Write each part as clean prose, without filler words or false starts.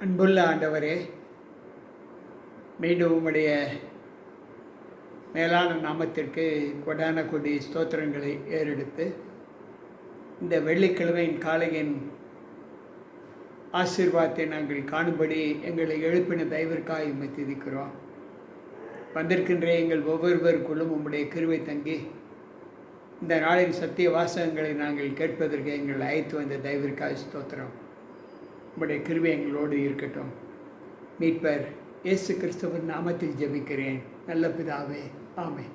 அன்புள்ள ஆண்டவரே, மீண்டும் உம்முடைய மேலான நாமத்திற்கு கொடான கொடி ஸ்தோத்திரங்களை ஏறெடுத்து இந்த வெள்ளிக்கிழமையின் காலையின் ஆசீர்வாதத்தை நாங்கள் காணும்படி எங்களை எழுப்பின தயவிற்காக உம்மை துதிக்கிறோம். வந்திருக்கின்ற எங்கள் ஒவ்வொருவருக்குள்ளும் உம்முடைய கிருபை தங்கி இந்த நாளின் சத்திய வாசகங்களை நாங்கள் கேட்பதற்கு எங்கள் அழைத்து வந்த தயவிற்காக ஸ்தோத்திரம். உம்முடைய கிருபை எங்களோடு இருக்கட்டும். மீட்பர் இயேசு கிறிஸ்துவின் நாமத்தில் ஜெபிக்கிறேன் நல்ல பிதாவே, ஆமென்.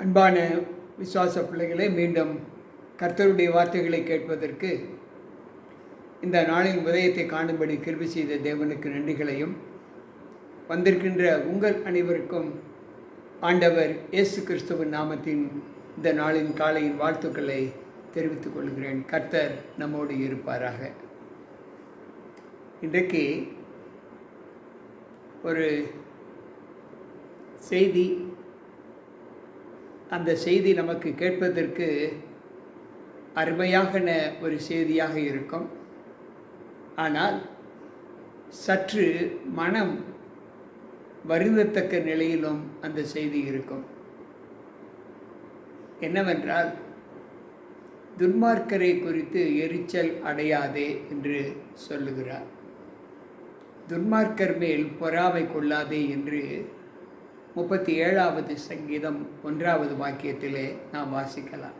அன்பான விசுவாச பிள்ளைகளே, மீண்டும் கர்த்தருடைய வார்த்தைகளை கேட்பதற்கு இந்த நாளின் உதயத்தை காணும்படி கிருபை செய்த தேவனுக்கு நன்றிகளையும், வந்திருக்கின்ற உங்கள் அனைவருக்கும் ஆண்டவர் இயேசு கிறிஸ்துவின் நாமத்தின் இந்த நாளின் காலையின் வாழ்த்துக்களை தெரிவித்துக் கொள்கிறேன். கர்த்தர் நம்மோடு இருப்பாராக. இன்றைக்கு ஒரு செய்தி, அந்த செய்தி நமக்கு கேட்பதற்கு அருமையான ஒரு செய்தியாக இருக்கும். ஆனால் சற்று மனம் வருந்தத்தக்க நிலையிலும் அந்த செய்தி இருக்கும். என்னவென்றால், துன்மார்க்கரை குறித்து எரிச்சல் அடையாதே என்று சொல்லுகிறார். துன்மார்க்கர் மேல் பொறாமை கொள்ளாதே என்று 37வது சங்கீதம் 1வது வாக்கியத்திலே நாம் வாசிக்கலாம்.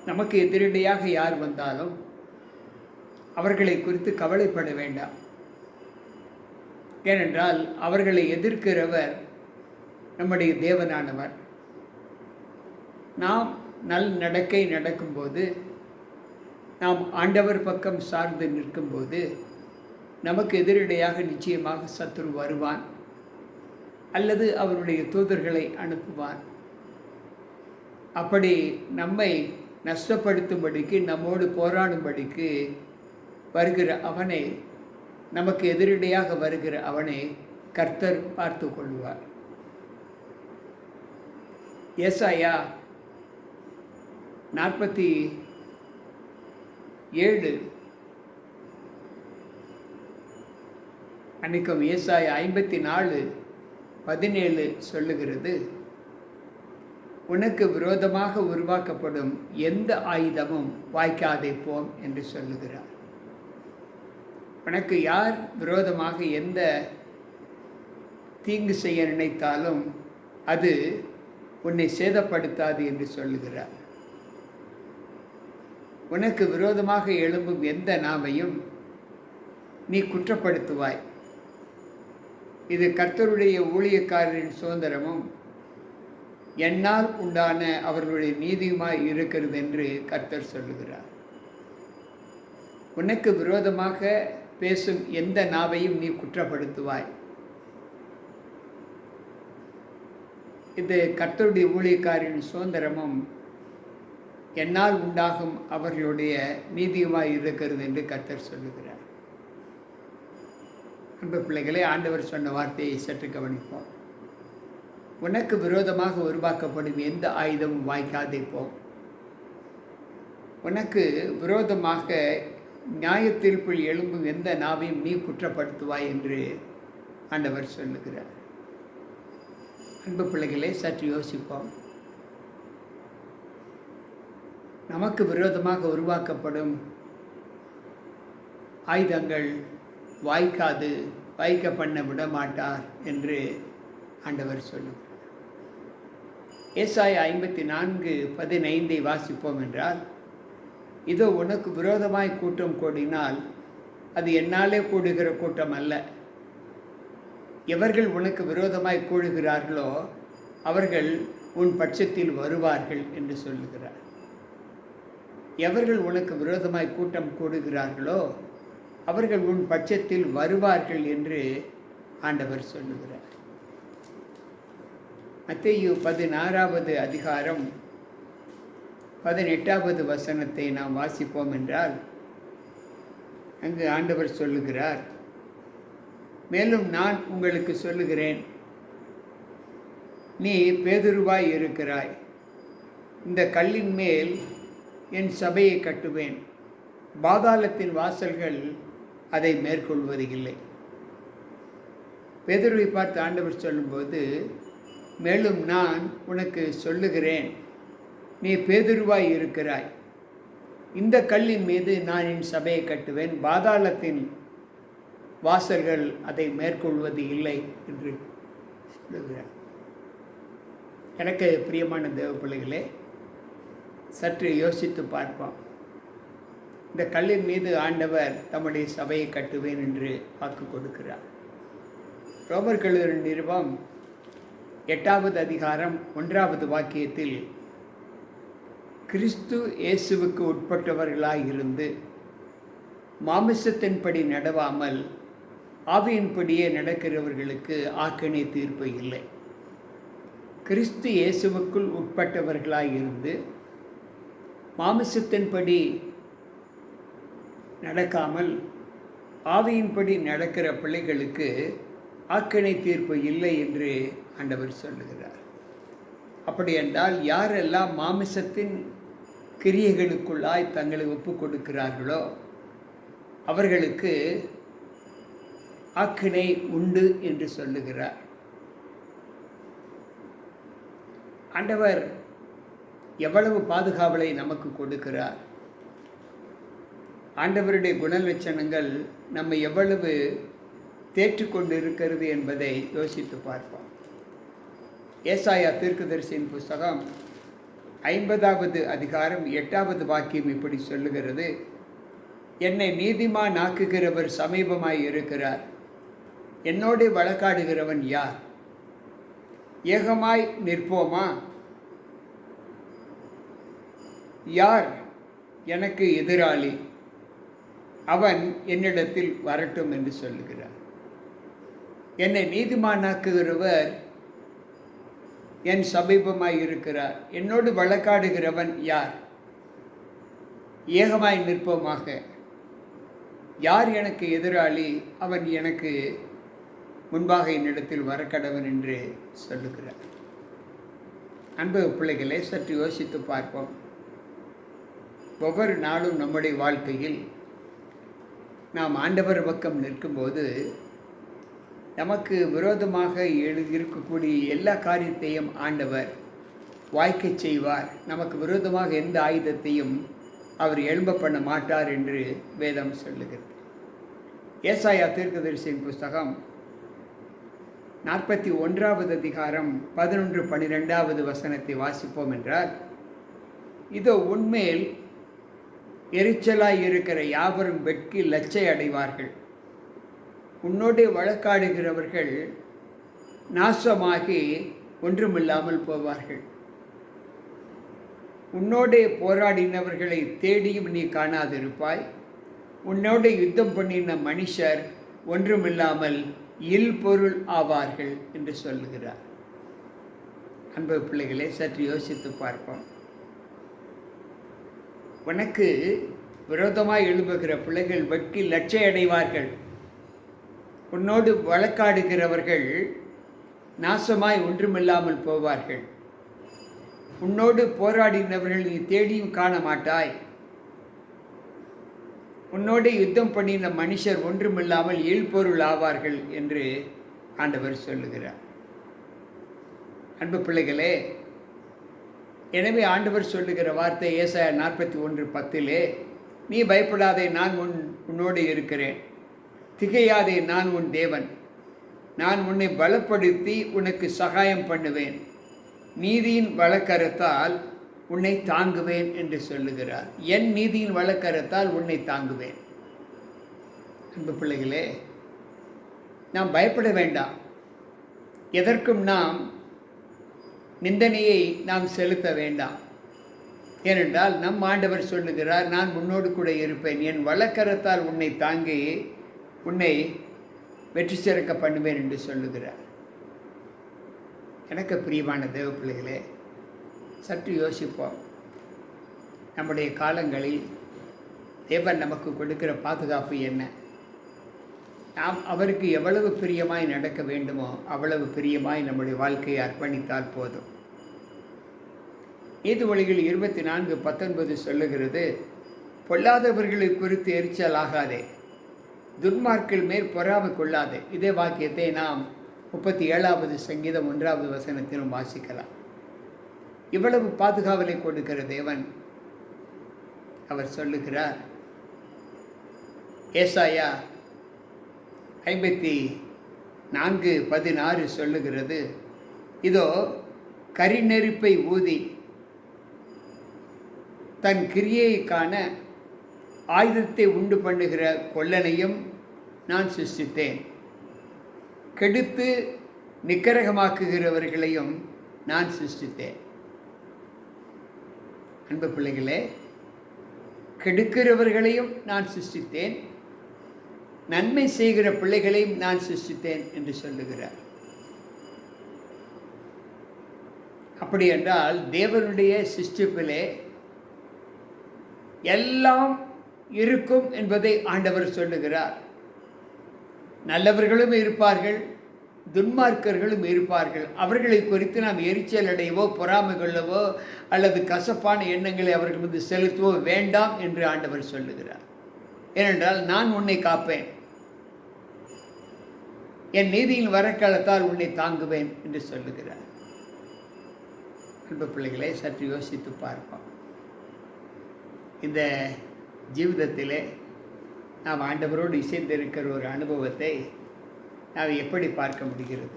நமக்கு எதிரடியாக யார் வந்தாலும் அவர்களை குறித்து கவலைப்பட வேண்டாம். ஏனென்றால் அவர்களை எதிர்க்கிறவர் நம்முடைய தேவனானவர். நாம் நல் நடக்கை நடக்கும்போது, நாம் ஆண்டவர் பக்கம் சார்ந்து நிற்கும்போது, நமக்கு எதிரடையாக நிச்சயமாக சத்துரு வருவான், அல்லது அவருடைய தூதர்களை அனுப்புவான். அப்படி நம்மை நஷ்டப்படுத்தும்படிக்கு, நம்மோடு போராடும்படிக்கு வருகிற அவனை, நமக்கு எதிரடையாக வருகிற அவனை கர்த்தர் பார்த்து கொள்வார். ஏசாயா 47 அன்னைக்கும் ஏசாயா 54:17 சொல்லுகிறது, உனக்கு விரோதமாக உருவாக்கப்படும் எந்த ஆயுதமும் வாய்க்காதே போம் என்று சொல்லுகிறார். உனக்கு யார் விரோதமாக எந்த தீங்கு செய்ய நினைத்தாலும் அது உன்னை சேதப்படுத்தாது என்று சொல்லுகிறார். உனக்கு விரோதமாக எழும்பும் எந்த நாவையும் நீ குற்றப்படுத்துவாய். இது கர்த்தருடைய ஊழியக்காரரின் சுதந்திரமும் என்னால் உண்டான அவர்களுடைய நீதியுமாய் இருக்கிறது என்று கர்த்தர் சொல்லுகிறார். உனக்கு விரோதமாக பேசும் எந்த நாவையும் நீ குற்றப்படுத்துவாய். இது கர்த்தருடைய ஊழியக்காரின் சுதந்திரமும் என்னால் உண்டாகும் அவர்களுடைய நீதியுமாய் இருக்கிறது என்று கர்த்தர் சொல்லுகிறார். அன்பு பிள்ளைகளே, ஆண்டவர் சொன்ன வார்த்தையை சற்று கவனிப்போம். உனக்கு விரோதமாக உருவாக்கப்படும் எந்த ஆயுதமும் வாய்க்காதே போம். உனக்கு விரோதமாக நியாயத்தீர்ப்பில் எழும்பும் எந்த நாவையும் நீ குற்றப்படுத்துவாய் என்று ஆண்டவர் சொல்லுகிறார். அன்பு பிள்ளைகளே, சற்று யோசிப்போம். நமக்கு விரோதமாக உருவாக்கப்படும் ஆயுதங்கள் வாய்க்க பண்ண விட மாட்டார் என்று ஆண்டவர் சொல்லுகிறார். ஏசாயா 54:15 வாசிப்போம் என்றால், இதோ உனக்கு விரோதமாய் கூட்டம் கூடினால் அது என்னாலே கூடுகிற கூட்டம் அல்ல. எவர்கள் உனக்கு விரோதமாய் கூடுகிறார்களோ அவர்கள் உன் பட்சத்தில் வருவார்கள் என்று சொல்லுகிறார். எவர்கள் உனக்கு விரோதமாய் கூட்டம் கூடுகிறார்களோ அவர்கள் உன் பட்சத்தில் வருவார்கள் என்று ஆண்டவர் சொல்லுகிறார். மத்தேயு 16வது அதிகாரம் 18வது வசனத்தை நாம் வாசிப்போம் என்றால், அங்கு ஆண்டவர் சொல்லுகிறார், மேலும் நான் உங்களுக்கு சொல்லுகிறேன், நீ பேதுருவாய் இருக்கிறாய். இந்த கல்லின் மேல் என் சபையை கட்டுவேன், பாதாளத்தின் வாசல்கள் அதை மேற்கொள்வது இல்லை. பேதுருவை பார்த்து ஆண்டவர் சொல்லும்போது, மேலும் நான் உனக்கு சொல்லுகிறேன், நீ பேதுருவாய் இருக்கிறாய், இந்த கல்லின் மீது நான் என் சபையை கட்டுவேன், பாதாளத்தின் வாசல்கள் அதை மேற்கொள்வது இல்லை என்று சொல்லுகிறார். எனக்கு பிரியமான தேவ பிள்ளைகளே, சற்று யோசித்து பார்ப்போம். இந்த கல்லின் மீது ஆண்டவர் தம்முடைய சபையை கட்டுவேன் என்று வாக்கு கொடுக்கிறார். ரோமர்கள் நிருபம் 8வது அதிகாரம் 1வது வாக்கியத்தில், கிறிஸ்து இயேசுவுக்கு உட்பட்டவர்களாய் இருந்து மாமிசத்தின்படி நடவாமல் ஆவியின்படியே நடக்கிறவர்களுக்கு ஆக்கினை தீர்ப்பு இல்லை. கிறிஸ்து இயேசுவுக்குள் உட்பட்டவர்களாய் இருந்து மாமிசத்தின்படி நடக்காமல் ஆவியின்படி நடக்கிற பிள்ளைகளுக்கு ஆக்கினை தீர்ப்பு இல்லை என்று ஆண்டவர் சொல்லுகிறார். அப்படி என்றால் யாரெல்லாம் மாமிசத்தின் கிரியைகளுக்குள்ளாய் தங்களை ஒப்பு கொடுக்கிறார்களோ அவர்களுக்கு ஆக்கினை உண்டு என்று சொல்லுகிறார். ஆண்டவர் எவ்வளவு பாதுகாவலை நமக்கு கொடுக்கிறார். ஆண்டவருடைய குணலட்சணங்கள் நம்மை எவ்வளவு தேற்றிக்கொண்டு இருக்கிறது என்பதை யோசித்து பார்ப்போம். ஏசாயா தீர்க்கதரிசியின் புஸ்தகம் 50வது அதிகாரம் 8வது வாக்கியம் இப்படி சொல்லுகிறது, என்னை நீதிமான் ஆக்குகிறவர் சமீபமாய் இருக்கிறார், என்னோடு வழக்காடுகிறவன் யார்? ஏகமாய் நிற்போமா? யார் எனக்கு எதிராளி? அவன் என்னிடத்தில் வரட்டும் என்று சொல்லுகிறார். என்னை நீதிமானாக்குகிறவர் என் சமீபமாய் இருக்கிறார், என்னோடு வழக்காடுகிறவன் யார்? ஏகமாய் நிற்போமாக. யார் எனக்கு எதிராளி? அவன் எனக்கு முன்பாக என்னிடத்தில் வரக்கடவன் என்று சொல்லுகிறார். அன்பு பிள்ளைகளை, சற்று யோசித்து பார்ப்போம். ஒவ்வொரு நாளும் நம்முடைய வாழ்க்கையில் நாம் ஆண்டவர் பக்கம் நிற்கும்போது நமக்கு விரோதமாக இருக்கக்கூடிய எல்லா காரியத்தையும் ஆண்டவர் வாய்க்க செய்வார். நமக்கு விரோதமாக எந்த ஆயுதத்தையும் அவர் எழும்ப பண்ண மாட்டார் என்று வேதம் சொல்லுகிறது. ஏசாயா தீர்க்கதரிசியின் புஸ்தகம் 41வது அதிகாரம் 11-12வது வசனத்தை வாசிப்போம் என்றால், இதோ உன்மேல் எரிச்சலாய் இருக்கிற யாவரும் வெட்கி லச்சை அடைவார்கள், உன்னோடு வழக்காடுகிறவர்கள் நாசமாகி ஒன்றுமில்லாமல் போவார்கள். உன்னோடு போராடினவர்களை தேடியும் நீ காணாதிருப்பாய், உன்னோடு யுத்தம் பண்ணின மனுஷர் ஒன்றுமில்லாமல் இல்பொருள் ஆவார்கள் என்று சொல்லுகிறார். அன்பு பிள்ளைகளை, சற்று யோசித்து பார்ப்போம். உனக்கு விரோதமாய் எழும்புகிற பிள்ளைகள் வெட்கி லட்சை அடைவார்கள், உன்னோடு வழக்காடுகிறவர்கள் நாசமாய் ஒன்றுமில்லாமல் போவார்கள். உன்னோடு போராடினவர்கள் நீ தேடியும் காண மாட்டாய், உன்னோடு யுத்தம் பண்ணின மனுஷர் ஒன்றுமில்லாமல் இல்பொருள் ஆவார்கள் என்று ஆண்டவர் சொல்லுகிறார். அன்பு பிள்ளைகளே, எனவே ஆண்டவர் சொல்லுகிற வார்த்தை ஏசாயா 41:10, நீ பயப்படாதே, நான் உன்னோடு இருக்கிறேன், திகையாதே, நான் உன் தேவன், நான் உன்னை பலப்படுத்தி உனக்கு சகாயம் பண்ணுவேன், நீதியின் வழக்கரத்தால் உன்னை தாங்குவேன் என்று சொல்லுகிறார். என் நீதியின் வழக்கரத்தால் உன்னை தாங்குவேன். அன்பு பிள்ளைகளே, நாம் பயப்பட வேண்டாம். எதற்கும் நாம் நிந்தனையை நாம் செலுத்த வேண்டாம். ஏனென்றால் நம் ஆண்டவர் சொல்லுகிறார், நான் உன்னோடு கூட இருப்பேன், என் வழக்கரத்தால் உன்னை தாங்கி உன்னை வெற்றி சிறக்க பண்ணுவேன் என்று சொல்லுகிறார். எனக்கு பிரியமான தேவ பிள்ளைகளே, சற்று யோசிப்போம். நம்முடைய காலங்களில் தேவன் நமக்கு கொடுக்கிற பாதுகாப்பு என்ன? நாம் அவருக்கு எவ்வளவு பிரியமாய் நடக்க வேண்டுமோ அவ்வளவு பிரியமாய் நம்முடைய வாழ்க்கையை அர்ப்பணித்தால் போதும். நீதிமொழிகள் 24:19 சொல்லுகிறது, பொல்லாதவர்களை குறித்து எரிச்சல் ஆகாதே, துன்மார்க்கள் மேல் பொறாமை கொள்ளாதே. இதே வாக்கியத்தை நாம் 37வது சங்கீதம் 1வது வசனத்திலும் வாசிக்கலாம். இவ்வளவு பாதுகாவலை கொடுக்கிற தேவன் அவர் சொல்லுகிறார். ஏசாயா 54:16 சொல்லுகிறது, இதோ கரிநெருப்பை ஊதி தன் கிரியையை காண ஆயுதத்தை உண்டு பண்ணுகிற கொல்லனையும் நான் சிருஷ்டித்தேன், கெடுத்து நிக்கரகமாக்குகிறவர்களையும் நான் சிருஷ்டித்தேன். அன்பு பிள்ளைகளே, கெடுக்கிறவர்களையும் நான் சிருஷ்டித்தேன், நன்மை செய்கிற பிள்ளைகளையும் நான் சிருஷ்டித்தேன் என்று சொல்லுகிறார். அப்படி என்றால் தேவனுடைய சிருஷ்டிப்பிலே எல்லாம் இருக்கும் என்பதை ஆண்டவர் சொல்லுகிறார். நல்லவர்களும் இருப்பார்கள், துன்மார்க்கர்களும் இருப்பார்கள். அவர்களை குறித்து நாம் எரிச்சல் அடையவோ பொறாமை கொள்ளவோ அல்லது கசப்பான எண்ணங்களை அவர்கள் மீது செலுத்தவோ வேண்டாம் என்று ஆண்டவர் சொல்லுகிறார். ஏனென்றால் நான் உன்னை காப்பேன், என் நீதியின் வரக்காலத்தால் உன்னை தாங்குவேன் என்று சொல்லுகிறார். அன்பு பிள்ளைகளை சற்று யோசித்து பார்ப்போம். இந்த ஜீவிதத்திலே நாம் ஆண்டவரோடு இசைந்திருக்கிற ஒரு அனுபவத்தை நாம் எப்படி பார்க்க முடிகிறது?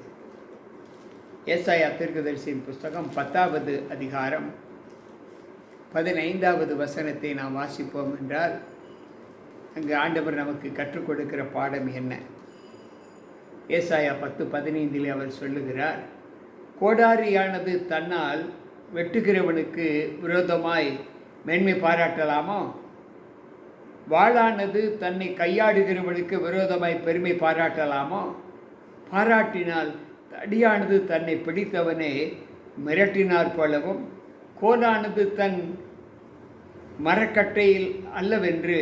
ஏசாயா தீர்க்கதரிசியின் புஸ்தகம் 10வது அதிகாரம் 15வது வசனத்தை நாம் வாசிப்போம் என்றால், அங்கு ஆண்டவர் நமக்கு கற்றுக் கொடுக்கிற பாடம் என்ன? ஏசாயா 10:15 அவர் சொல்லுகிறார், கோடாரியானது தன்னால் வெட்டுகிறவனுக்கு விரோதமாய் மேன்மை பாராட்டலாமோ? வாளானது தன்னை கையாடுகிறவனுக்கு விரோதமாய் பெருமை பாராட்டலாமோ? பாராட்டினால் தடியானது தன்னை பிடித்தவனே மிரட்டினார் போலவும், கோலானது தன் மரக்கட்டையில் அல்லவென்று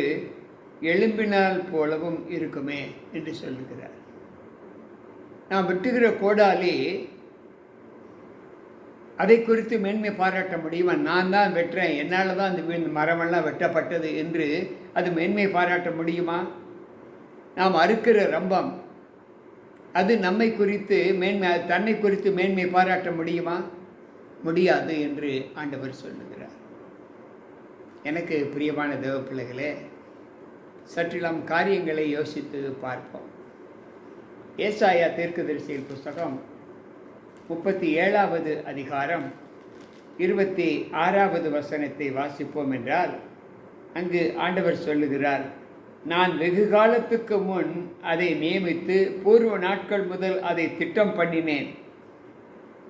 எழும்பினால் போலவும் இருக்குமே என்று சொல்லுகிறார். நாம் வெட்டுகிற கோடாலி அதை குறித்து மேன்மை பாராட்ட முடியுமா? நான் தான் வெட்டுறேன், என்னால் தான் இந்த மரமெல்லாம் வெட்டப்பட்டது என்று அது மேன்மை பாராட்ட முடியுமா? நாம் அறுக்கிற ரம்பம் அது நம்மை குறித்து தன்னை குறித்து மேன்மை பாராட்ட முடியுமா? முடியாது என்று ஆண்டவர் சொல்லுகிறார். எனக்கு பிரியமான தேவ பிள்ளைகளே, சற்றிலாம் காரியங்களை யோசித்து பார்ப்போம். ஏசாயா தீர்க்கதரிசியின் புஸ்தகம் 37வது அதிகாரம் 26வது வசனத்தை வாசிப்போம் என்றால், அங்கு ஆண்டவர் சொல்லுகிறார், நான் வெகு காலத்துக்கு முன் அதை நியமித்து பூர்வ நாட்கள் முதல் அதை திட்டம் பண்ணினேன்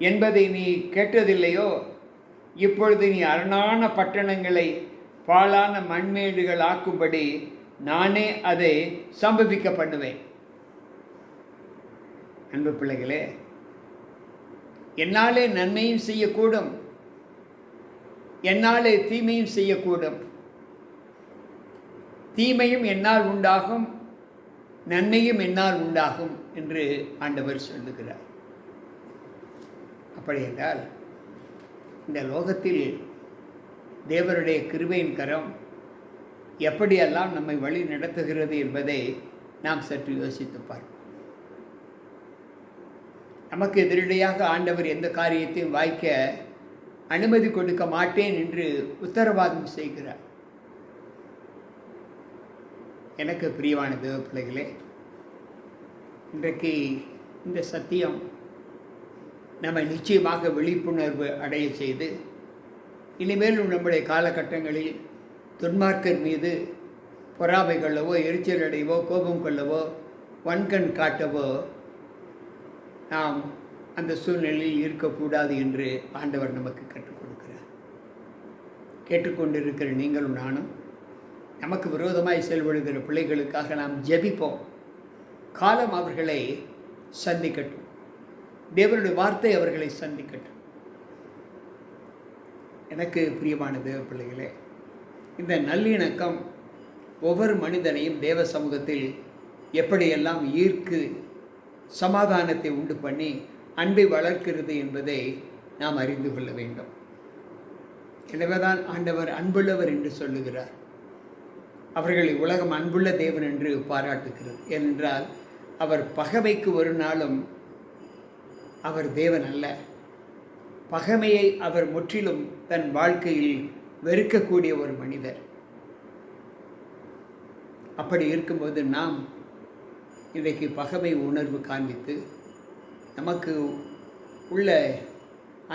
என்பதை நீ கேட்டதில்லையோ? இப்பொழுது நீ அரணான பட்டணங்களை பாழான மண்மேடுகள் ஆக்கும்படி நானே அதை சம்பவிக்க பண்ணுவேன். அன்பு பிள்ளைகளே, என்னாலே நன்மையும் செய்யக்கூடும், என்னாலே தீமையும் செய்யக்கூடும். தீமையும் என்னால் உண்டாகும், நன்மையும் என்னால் உண்டாகும் என்று ஆண்டவர் சொல்லுகிறார். அப்படி என்றால் இந்த லோகத்தில் தேவருடைய கிருபையின் கரம் எப்படியெல்லாம் நம்மை வழி நடத்துகிறது என்பதை நாம் சற்று யோசித்து பார்ப்போம். நமக்கு எதிரடியாக ஆண்டவர் எந்த காரியத்தையும் வாய்க்க அனுமதி கொடுக்க மாட்டேன் என்று உத்தரவாதம் செய்கிறார். எனக்கு பிரியமான தேவ பிள்ளைகளே, இன்றைக்கு இந்த சத்தியம் நம்மை நிச்சயமாக விழிப்புணர்வு அடைய செய்து, இனிமேலும் நம்முடைய காலகட்டங்களில் துன்மார்க்கர் மீது பொறாமை கொள்ளவோ, எரிச்சல் அடையவோ, கோபம் கொள்ளவோ, வன்கண் காட்டவோ நாம் அந்த சூழ்நிலையில் இருக்கக்கூடாது என்று ஆண்டவர் நமக்கு கற்றுக் கொடுக்கிறார். கேட்டுக்கொண்டிருக்கிற நீங்களும் நானும் நமக்கு விரோதமாய் செயல்படுகிற பிள்ளைகளுக்காக நாம் ஜெபிப்போம். காலம் அவர்களை சந்திக்கட்டும், தேவனுடைய வார்த்தை அவர்களை சந்திக்கட்டும். எனக்கு பிரியமான தேவ பிள்ளைகளே, இந்த நல்லிணக்கம் ஒவ்வொரு மனிதனையும் தேவ சமூகத்தில் எப்படியெல்லாம் ஈர்க்கு சமாதானத்தை உண்டு பண்ணி அன்பை வளர்க்கிறது என்பதை நாம் அறிந்து கொள்ள வேண்டும். எனவேதான் ஆண்டவர் அன்புள்ளவர் என்று சொல்லுகிறார். அவர்களை உலகம் அன்புள்ள தேவன் என்று பாராட்டுகிறது. ஏனென்றால் அவர் பகைமைக்கு ஒரு நாளும் அவர் தேவன் அல்ல. பகைமையை அவர் முற்றிலும் தன் வாழ்க்கையில் வெறுக்கக்கூடிய ஒரு மனிதர். அப்படி இருக்கும்போது நாம் இன்றைக்கு பகைமை உணர்வு காண்பித்து நமக்கு உள்ள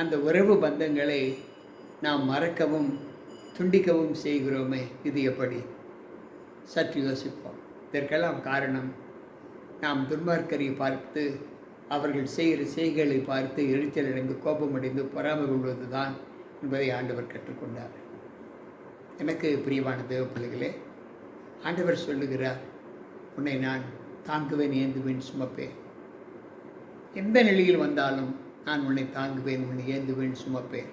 அந்த உறவு பந்தங்களை நாம் மறக்கவும் துண்டிக்கவும் செய்கிறோமே, இது எப்படி? சற்று யோசிப்போம். இதற்கெல்லாம் காரணம் நாம் துன்மார்க்கரை பார்த்து அவர்கள் செய்கிற செய்கைகளை பார்த்து எரிச்சலடைந்து கோபமடைந்து பொறாமை கொள்வது தான் என்பதை ஆண்டவர் கற்றுக்கொண்டார். எனக்கு பிரியமான தேவ பிள்ளைகளே, ஆண்டவர் சொல்லுகிறார், உன்னை நான் தாங்குவேன், ஏந்துவேன், சுமப்பேன். எந்த நிலையில் வந்தாலும் நான் உன்னை தாங்குவேன், உன்னை ஏந்துவேன், சுமப்பேன்.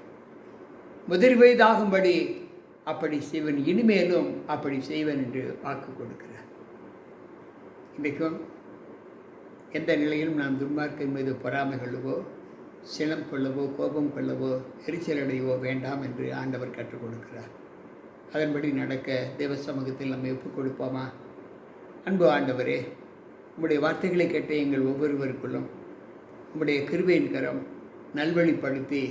முதிர் வயதாகும்படி அப்படி செய்வேன், இனிமேலும் அப்படி செய்வேன் என்று வாக்கு கொடுக்கிறார். இன்றைக்கும் எந்த நிலையிலும் நாம் துன்மார்க்கின் மீது பொறாமை கொள்ளவோ, சினம் கொள்ளவோ, கோபம் கொள்ளவோ, எரிச்சலடையவோ வேண்டாம் என்று ஆண்டவர் கற்றுக் கொடுக்கிறார். அதன்படி நடக்க தேவ சமூகத்தில் நம்மை ஒப்புக் கொடுப்போமா? அன்பு ஆண்டவரே, உம்முடைய வார்த்தைகளை கேட்ட எங்கள் ஒவ்வொருவருக்குள்ளும் உம்முடைய கிருபையின் கரம் நல்வழிப்படுத்தி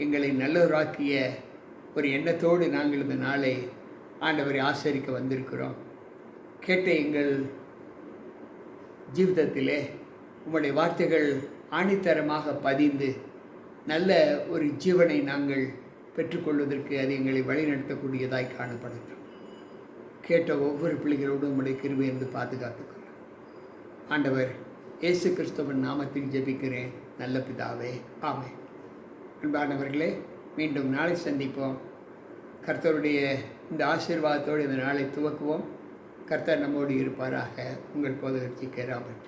எங்களை நல்லவராக்கிய ஒரு எண்ணத்தோடு நாங்கள் இந்த நாளை ஆண்டவரை ஆசரிக்க வந்திருக்கிறோம். கேட்ட எங்கள் ஜீவிதத்திலே உம்முடைய வார்த்தைகள் ஆணித்தரமாக பதிந்து நல்ல ஒரு ஜீவனை நாங்கள் பெற்றுக்கொள்வதற்கு அது எங்களை வழிநடத்தக்கூடியதாய் காணப்படட்டும். கேட்ட ஒவ்வொரு பிள்ளைகளோடும் உம்முடைய கிருபை இருந்து பாதுகாத்துக்கொள்ளும். ஆண்டவர் இயேசு கிறிஸ்துவின் நாமத்தில் ஜெபிக்கிறேன் நல்ல பிதாவே, ஆமென். அன்பானவர்களே, மீண்டும் நாளை சந்திப்போம். கர்த்தருடைய இந்த ஆசீர்வாதத்தோடு இந்த நாளை துவக்குவோம். கர்த்தர் நம்மோடு இருப்பாராக. உங்கள் போதகர் ஜி.கே. ராபர்ட்.